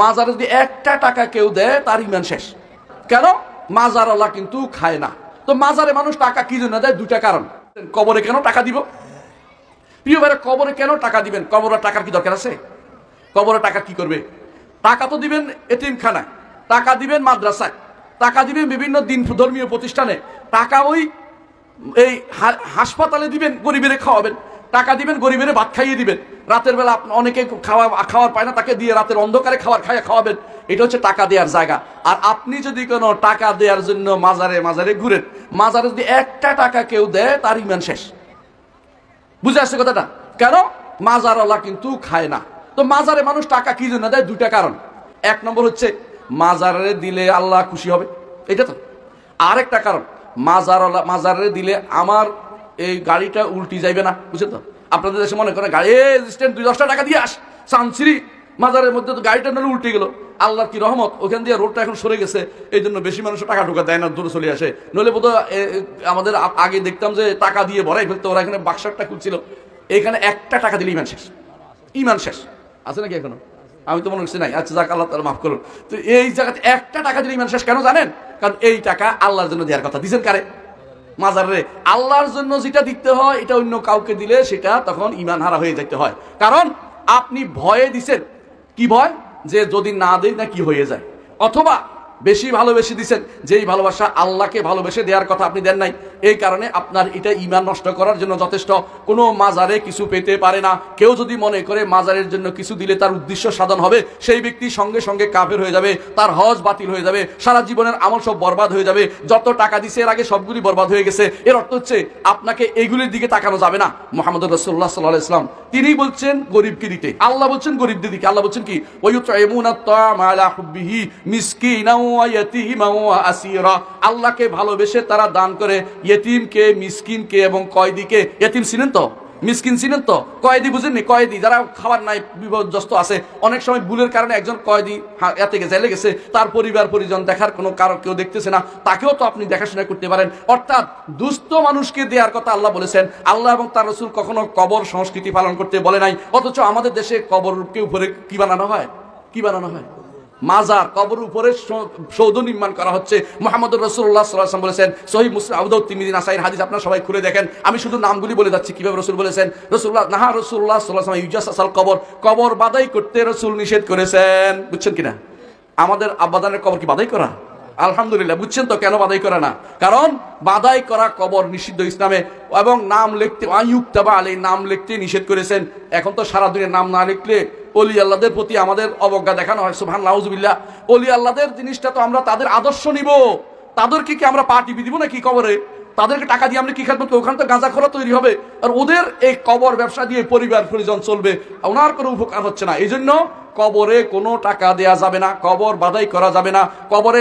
মাজারে যদি একটা টাকা কেউ দেয় তার ইমান শেষ। কেন? মাজারওয়ালা কিন্তু খায় না। তো মাজারে মানুষ টাকা কি জন্য দেয়? দুইটা কারণ। কবরে কেন টাকা দিব? প্রিয় ভাইরা, কবরে কেন টাকা দিবেন? কবরের টাকার কি দরকার আছে? কবরে টাকা কি করবে? টাকা তো দিবেন এতিমখানায়, টাকা দিবেন মাদ্রাসায়, টাকা দিবেন বিভিন্ন দিন ধর্মীয় প্রতিষ্ঠানে, টাকা ওই এই হাসপাতালে দিবেন, গরিবের খাওয়াবেন, টাকা দিবেন গরিবের ভাত খাইয়ে দিবেন, রাতের বেলা অনেকে খাওয়ার পায় না, তাকে দিয়ে রাতের অন্ধকারে খাওয়াবেন। এটা হচ্ছে টাকা দেওয়ার জায়গা। আর আপনি যদি কোনো টাকা দেওয়ার জন্য মাজারে মাজারে ঘুরেন, মাজারে যদি একটা টাকা কেউ দেয় তার ইমান শেষ। বুঝে আসছে কথাটা? কেন? মাজারওয়ালা কিন্তু খায় না। তো মাজারে মানুষ টাকা কি জন্য দেয়? দুইটা কারণ। এক নম্বর হচ্ছে মাজারে দিলে আল্লাহ খুশি হবে, এটা তো। আরেকটা কারণ, মাজারে দিলে আমার এই গাড়িটা উল্টি যাইবে না। বুঝছেন তো? আপনাদের দেশে মনে করেন গাড়ি স্ট্যান্ড 2-10 টাকা দিয়ে আস, সানসিরি মাজারের মধ্যে তো গাড়িটা নাহলে উল্টে গেল। আল্লাহর কি রহমত, ওখান দিয়ে রোডটা এখন সরে গেছে, এই জন্য বেশি মানুষ টাকা ঢোকা দেয় না, দূরে চলে আসে। নইলে বোধহয় আমাদের আগে দেখতাম যে টাকা দিয়ে ভরাই ফেলতো ওরা, এখানে বাক্সারটা খুলছিল। এখানে একটা টাকা দিলে ইমান শেষ। ইমান শেষ আছে নাকি এখনো? আমি তো মনে করছি নাই। আচ্ছা যাক, আল্লাহ তাআলা মাফ করুন। তো এই জায়গাতে একটা টাকা দিলে ইমান শেষ। কেন জানেন? কারণ এই টাকা আল্লাহর জন্য দেওয়ার কথা। দিছেন কারে? মাজারে। আল্লাহর জন্য যেটা দিতে হয় এটা অন্য কাউকে দিলে সেটা তখন ইমান হারা হয়ে যেতে হয়। কারণ আপনি ভয়ে দিছেন। কি ভয়? যে যদি না দেই না কি হয়ে যায়। অথবা বেশি ভালোবেসে দিচ্ছেন, যেই ভালোবাসা আল্লাহকে ভালোবেসে দেওয়ার কথা আপনি দেন নাই, এই কারণে আপনার এটা ঈমান নষ্ট করার জন্য যথেষ্ট। কোনো মাজারে কিছু পেতে পারে না। কেউ যদি মনে করে মাজারের জন্য কিছু দিলে তার উদ্দেশ্য সাধন হবে, সেই ব্যক্তি সঙ্গে সঙ্গে কাফের হয়ে যাবে, তার হজ বাতিল হয়ে যাবে, সারা জীবনের আমল সব বরবাদ হয়ে যাবে। যত টাকা দিছে এর আগে সবগুলি বরবাদ হয়ে গেছে। এর অর্থ হচ্ছে আপনাকে এগুলির দিকে তাকানো যাবে না। মুহাম্মদ রাসূলুল্লাহ সাল্লাল্লাহু আলাইহি ওয়াসাল্লাম তিনি বলছেন গরিবকে দিতে, আল্লাহ বলছেন গরিবদের দিকে। আল্লাহ বলছেন কি? ওয়ায়ুতঈমুনাত তাআমা আলা হুব্বিহি মিসকিনাও ওয়া ইয়াতীমা ওয়া আসীরা। আল্লাহকে ভালোবেসে তারা দান করে ইয়েতিমকে, মিসকিনকে এবং কয়েদিকে। ইয়েতিম চিনেন তো? মিসকিন চিনেন তো? কয়েদি বুঝেননি? কয়েদি যারা খাবার নাই বিপর্যস্ত আছে, অনেক সময় ভুলের কারণে একজন কয়েদি এতে জেলে গেছে, তার পরিবার পরিজন দেখার কোনো কারণ কেউ দেখতেছে না, তাকেও তো আপনি দেখাশোনা করতে পারেন। অর্থাৎ দুস্থ মানুষকে দেওয়ার কথা আল্লাহ বলেছেন। আল্লাহ এবং তার রাসূল কখনো কবর সংস্কৃতি পালন করতে বলে নাই। অথচ আমাদের দেশে কবরকে উপরে কি বানানো হয়? কি বানানো হয়? মাজার, কবর উপরে সৌধ নির্মাণ করা হচ্ছে। মুহাম্মদ রাসূলুল্লাহ সাল্লাল্লাহু আলাইহি ওয়াসাল্লাম বলেছেন, সহিহ মুসলিম, আবু দাউদ, তিরমিজি, নাসাঈর হাদিস, আপনারা সবাই খুলে দেখেন। আমি শুধু নামগুলি বলে যাচ্ছি কিভাবে রাসূল বলেছেন। রাসূলুল্লাহ সাল্লাল্লাহু আলাইহি ওয়াসাল্লাম ইউজাসাল কবর, কবর বাদাই করতে রাসূল নিষেধ করেছেন। বুঝছেন কিনা? আমাদের আব্বাদানের কবর কি বাদাই করা? আলহামদুলিল্লাহ। বুঝছেন তো কেন বাদাই করা না? কারণ বাদাই করা কবর নিষিদ্ধ ইসলামে। এবং নাম লিখতে আইয়ুক্তাবা আলী, নাম লিখতে নিষেধ করেছেন। এখন তো সারা দুনিয়ার নাম না লিখলে ওলি আল্লাহদের প্রতি আমাদের অবজ্ঞা দেখানো হয়। সুবহানাল্লাহ, নাউযুবিল্লাহ। ওলি আল্লাহদের জিনিসটা তো আমরা তাদের আদর্শ নিব, তাদেরকে কি আমরা পার্টি দিব নাকি কবরে? তাদেরকে টাকা দিয়ে আমরা কি খেদমত করব? ওখানে তো গাঁজাখোরা তৈরি হবে, আর ওদের এই কবর ব্যবসা দিয়ে পরিবার পরিজন চলবে, ওনার কোনো উপকার হচ্ছে না। এই জন্য কবরে কোনো টাকা দেয়া যাবে না, কবর বাদাই করা যাবে না। কবরে